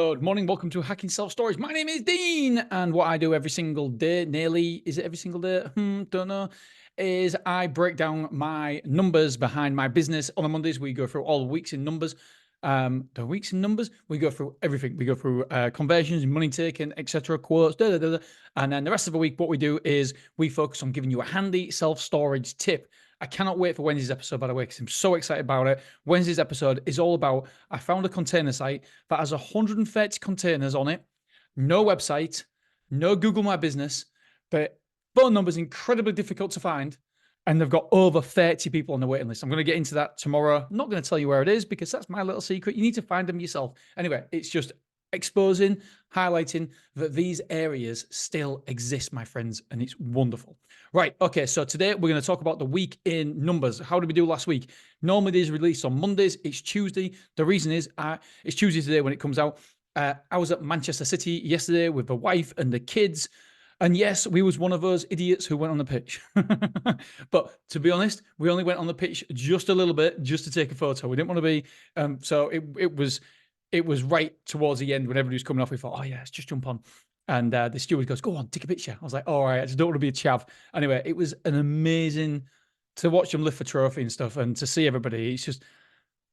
Good morning. Welcome to Hacking Self-Storage. My name is Dean, and what I do every single day, is it every single day? Don't know. Is I break down my numbers behind my business. On the Mondays, we go through all the weeks in numbers. We go through everything. We go through conversions, money taken, etc., quotes, and then the rest of the week, what we do is we focus on giving you a handy self-storage tip. I cannot wait for Wednesday's episode, by the way, because I'm so excited about it. Wednesday's episode is all about, I found a container site that has 130 containers on it, no website, no Google My Business, but phone numbers incredibly difficult to find, and they've got over 30 people on the waiting list. I'm going to get into that tomorrow. I'm not going to tell you where it is because that's my little secret. You need to find them yourself. Anyway, it's just exposing, highlighting that these areas still exist, my friends, and it's wonderful. Right, okay, so today we're going to talk about the week in numbers. How did we do last week? Normally these are released on Mondays. It's Tuesday. The reason is it's Tuesday today when it comes out. I was at Manchester City yesterday with the wife and the kids. And yes, we was one of those idiots who went on the pitch. But to be honest, we only went on the pitch just a little bit, just to take a photo. We didn't want to be, so it was right towards the end when everybody was coming off. We thought, oh yeah, let's just jump on. And the steward goes, go on, take a picture. I was like, all right, I just don't want to be a chav. Anyway, it was an amazing to watch them lift the trophy and stuff and to see everybody. It's just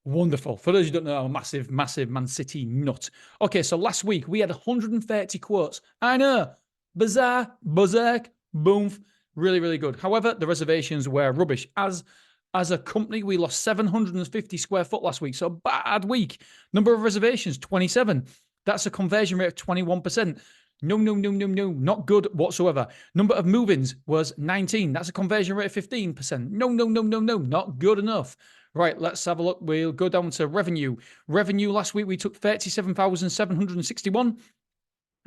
wonderful. For those who don't know, I'm a massive, massive Man City nut. Okay, so last week we had 130 quotes. I know, bizarre, berserk, boom, really, really good. However, the reservations were rubbish. As a company, we lost 750 square foot last week. So bad week. Number of reservations, 27. That's a conversion rate of 21%. No, not good whatsoever. Number of move-ins was 19. That's a conversion rate of 15%. No, not good enough. Right, let's have a look. We'll go down to revenue. Revenue last week, we took 37,761.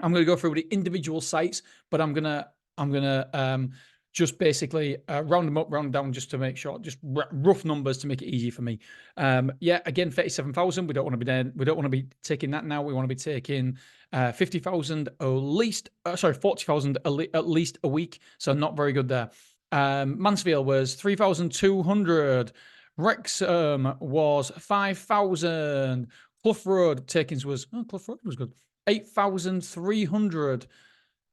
I'm going to go through the individual sites, but I'm gonna just basically round them up, round them down, just to make sure, just rough numbers to make it easy for me. Yeah, again, 37,000. We don't want to be there. We don't want to be taking that now. We want to be taking 50,000 at least. 40,000 at least a week. So not very good there. Mansfield was 3,200. Wrexham was 5,000. Clough Road takings was Clough Road was good. 8,300.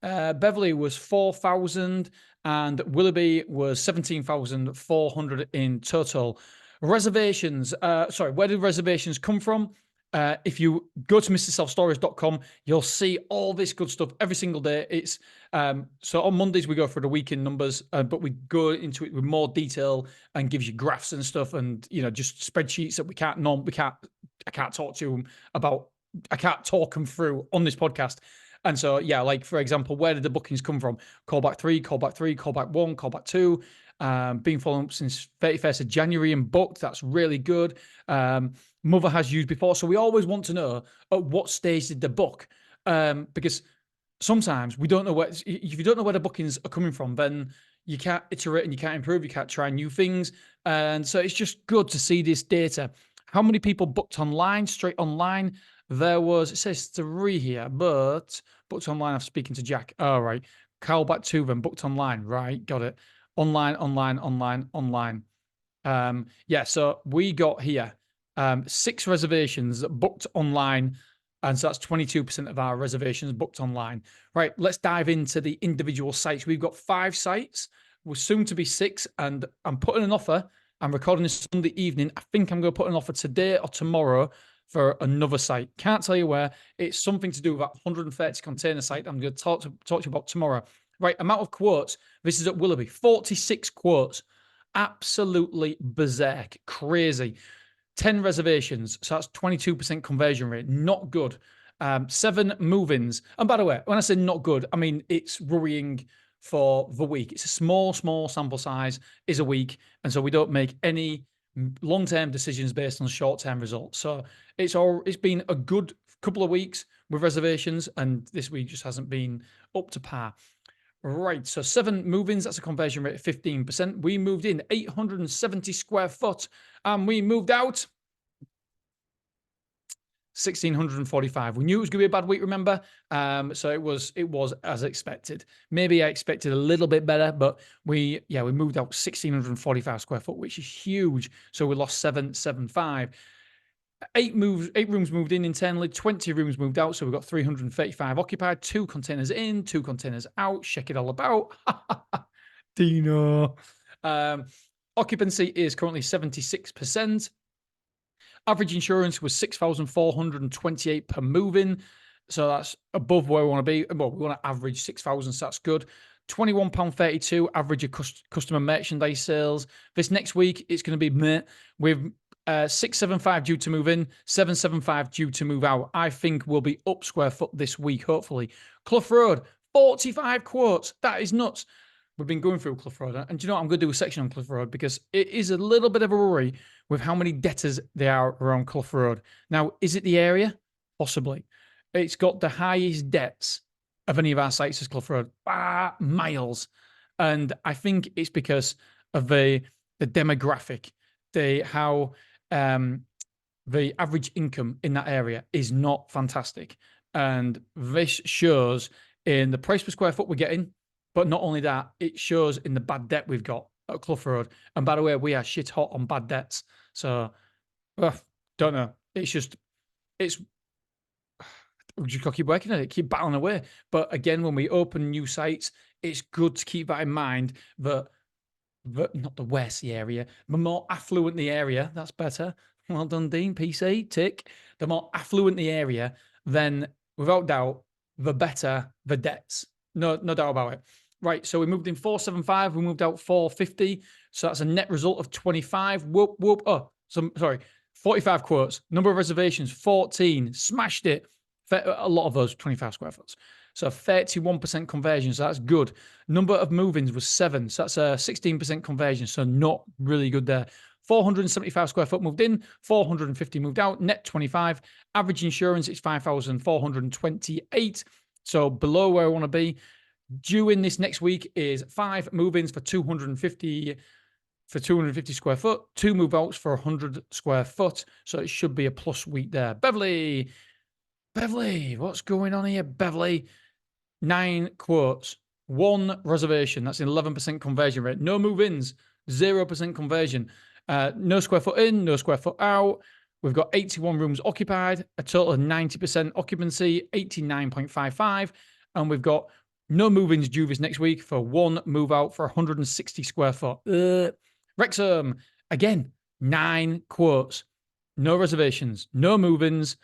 Beverley was 4,000 and Willoughby was 17,400 in total. Reservations, where did reservations come from? If you go to mrselfstorage.com, you'll see all this good stuff every single day. It's so on Mondays we go for the weekend numbers, but we go into it with more detail and gives you graphs and stuff, and just spreadsheets that I can't talk to them about. I can't talk them through on this podcast. And so, yeah, like, for example, where did the bookings come from? Callback 3, callback 3, callback 1, callback 2. Been following up since 31st of January and booked. That's really good. Mother has used before. So we always want to know at what stage did the book? Because sometimes we don't know if you don't know where the bookings are coming from, then you can't iterate and you can't improve. You can't try new things. And so it's just good to see this data. How many people booked online, straight online? It says 3 here, but booked online after speaking to Jack. All right. Callback 2 then, booked online. Right, got it. Online. Yeah, so we got here 6 reservations booked online, and so that's 22% of our reservations booked online. Right, let's dive into the individual sites. We've got 5 sites. We're soon to be 6, and I'm putting an offer. I'm recording this Sunday evening. I think I'm going to put an offer today or tomorrow for another site. Can't tell you where. It's something to do with that 130 container site I'm going to talk to you about tomorrow. Right, amount of quotes. This is at Willoughby. 46 quotes. Absolutely berserk. Crazy. 10 reservations. So that's 22% conversion rate. Not good. 7 move-ins. And by the way, when I say not good, I mean it's worrying for the week. It's a small sample size, is a week. And so we don't make any long-term decisions based on short-term results. So it's been a good couple of weeks with reservations, and this week just hasn't been up to par. Right, so 7 move-ins, that's a conversion rate of 15%. We moved in 870 square foot, and we moved out 1,645. We knew it was going to be a bad week, remember? So it was as expected. Maybe I expected a little bit better, but we moved out 1,645 square foot, which is huge. So we lost 775. 8 rooms moved in internally, 20 rooms moved out. So we've got 335 occupied, 2 containers in, 2 containers out. Check it all about. Dino. Occupancy is currently 76%. Average insurance was 6,428 per move-in. So that's above where we want to be. Well, we want to average 6,000, so that's good. £21.32 average of customer merchandise sales. This next week, it's going to be meh, with 675 due to move in, 775 due to move out. I think we'll be up square foot this week, hopefully. Clough Road, 45 quotes. That is nuts. We've been going through Clough Road, and do you know what? I'm going to do a section on Clough Road because it is a little bit of a worry with how many debtors there are around Clough Road. Now, is it the area? Possibly. It's got the highest debts of any of our sites as Clough Road, miles. And I think it's because of the demographic, how the average income in that area is not fantastic. And this shows in the price per square foot we're getting, but not only that, it shows in the bad debt we've got at Clough Road. And by the way, we are shit hot on bad debts. So, don't know. It's just, we just got to keep working at it, keep battling away. But again, when we open new sites, it's good to keep that in mind that not the worse the area, the more affluent the area, that's better. Well done, Dean. PC, tick. The more affluent the area, then without doubt, the better the debts. No doubt about it. Right, so we moved in 475, we moved out 450. So that's a net result of 25. Whoop, whoop. Oh, sorry, 45 quotes. Number of reservations, 14. Smashed it. A lot of those 25 square foot. So 31% conversion, so that's good. Number of move-ins was 7, so that's a 16% conversion, so not really good there. 475 square foot moved in, 450 moved out, net 25. Average insurance is 5,428, so below where I want to be. Due in this next week is 5 move-ins for 250 square foot, 2 move-outs for 100 square foot, so it should be a plus week there. Beverly, what's going on here, Beverly? 9 quotes, 1 reservation. That's an 11% conversion rate. No move-ins, 0% conversion. No square foot in, no square foot out. We've got 81 rooms occupied, a total of 90% occupancy, 89.55. And we've got no move-ins due this next week for 1 move-out for 160 square foot. Wrexham, again, 9 quotes, no reservations, no move-ins,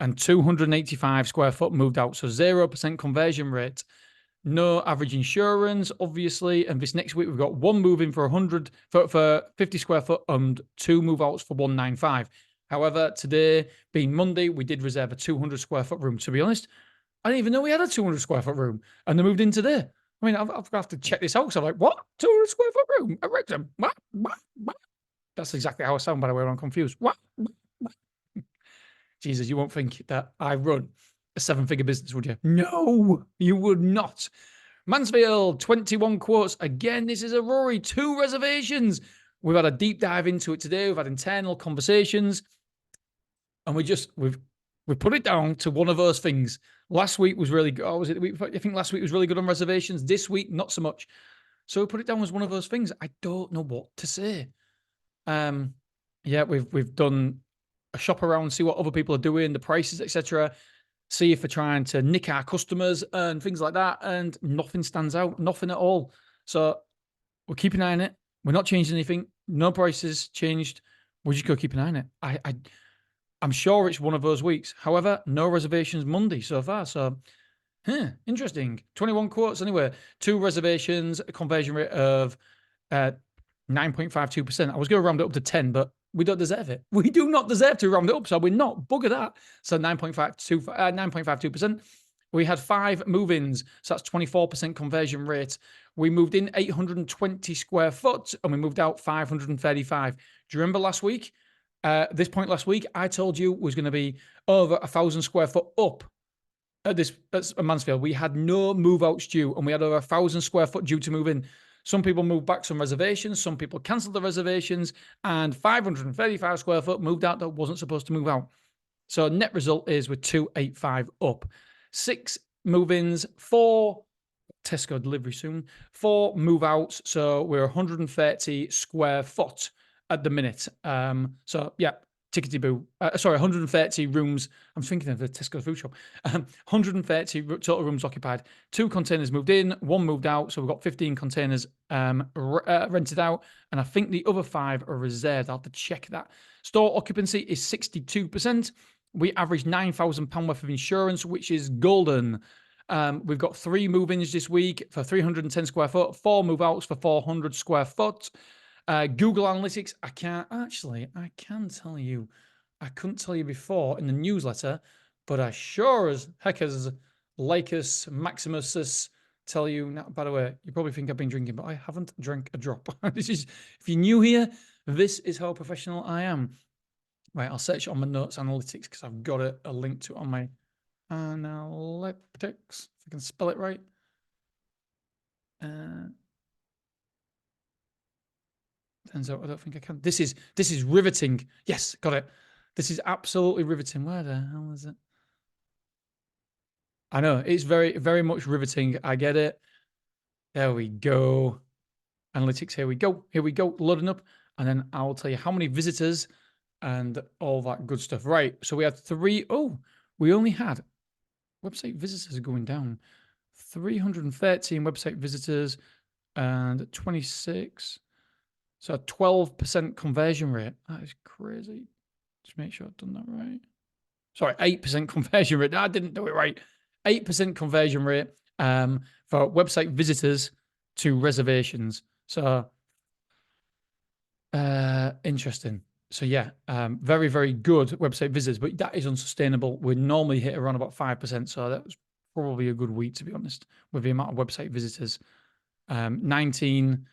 and 285 square foot moved out. So 0% conversion rate. No average insurance, obviously. And this next week, we've got 1 move in for 50 square foot and 2 move outs for 195. However, today being Monday, we did reserve a 200 square foot room. To be honest, I didn't even know we had a 200 square foot room, and they moved in today. I mean, I've got to check this out. because I'm like, what? 200 square foot room at Wrexham? What? That's exactly how I sound, by the way, when I'm confused. What? Jesus, you won't think that I run a 7-figure business, would you? No, you would not. Mansfield, 21 quotes. Again, this is a Rory. 2 reservations. We've had a deep dive into it today. We've had internal conversations, and we've put it down to one of those things. Last week was really good. Oh, was it the week before? I think last week was really good on reservations. This week, not so much. So we put it down as one of those things. I don't know what to say. Yeah, we've done a shop around, see what other people are doing, the prices, etc. See if we're trying to nick our customers and things like that, and nothing stands out, nothing at all. So we're keeping an eye on it. We're not changing anything. No prices changed. We're just going to keep an eye on it. I'm sure it's one of those weeks. However, no reservations Monday so far. So, interesting. 21 quotes anyway. 2 reservations, a conversion rate of 9.52%. I was going to round it up to 10, but we don't deserve it. We do not deserve to round it up, so we're not. Bugger that. So 9.52%. We had 5 move-ins, so that's 24% conversion rate. We moved in 820 square foot, and we moved out 535. Do you remember last week? This point last week, I told you was going to be over 1,000 square foot up at Mansfield. We had no move-outs due, and we had over 1,000 square foot due to move in. Some people moved back some reservations. Some people cancelled the reservations, and 535 square foot moved out that wasn't supposed to move out. So net result is we're 285 up. 6 move-ins, 4 Tesco delivery soon, 4 move-outs. So we're 130 square foot at the minute. So yeah, Tickety boo. Sorry, 130 rooms. I'm thinking of the Tesco food shop. 130 total rooms occupied. 2 containers moved in, 1 moved out. So we've got 15 containers rented out. And I think the other 5 are reserved. I'll have to check that. Store occupancy is 62%. We averaged £9,000 worth of insurance, which is golden. We've got 3 move-ins this week for 310 square foot, 4 move-outs for 400 square foot. Google Analytics, I can tell you. I couldn't tell you before in the newsletter, but I sure as heck as Lycus Maximus tell you. Now, by the way, you probably think I've been drinking, but I haven't drank a drop. This is, if you're new here, this is how professional I am. Right, I'll search on my notes analytics because I've got a link to it on my analytics, if I can spell it right. Turns out I don't think I can. This is riveting. Yes, got it. This is absolutely riveting. Where the hell is it? I know, it's very, very much riveting. I get it. There we go. Analytics, here we go. Here we go, loading up. And then I'll tell you how many visitors and all that good stuff. Right, so we had 3. Oh, we only had website visitors going down. 313 website visitors and 26. So a 12% conversion rate. That is crazy. Just make sure I've done that right. Sorry, 8% conversion rate. No, I didn't do it right. 8% conversion rate for website visitors to reservations. So interesting. So yeah, very, very good website visitors, but that is unsustainable. We normally hit around about 5%. So that was probably a good week, to be honest, with the amount of website visitors. 19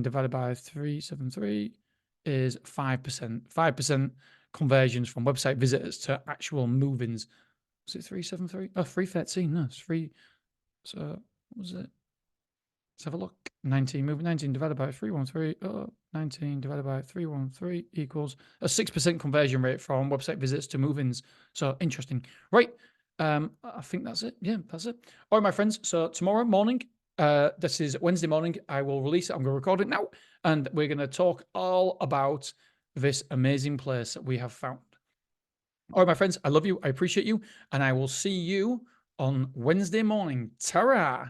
divided by 373 is 5%. 5% conversions from website visitors to actual move-ins. Was it 373? Oh, 313. No, it's 3. So what was it? Let's have a look. 19 divided by 313. Oh, 19 divided by 313 equals a 6% conversion rate from website visits to move-ins. So interesting. Right. I think that's it. Yeah, that's it. All right, my friends. So tomorrow morning, this is Wednesday morning, I will release it. I'm going to record it now. And we're going to talk all about this amazing place that we have found. All right, my friends, I love you. I appreciate you. And I will see you on Wednesday morning. Ta-ra!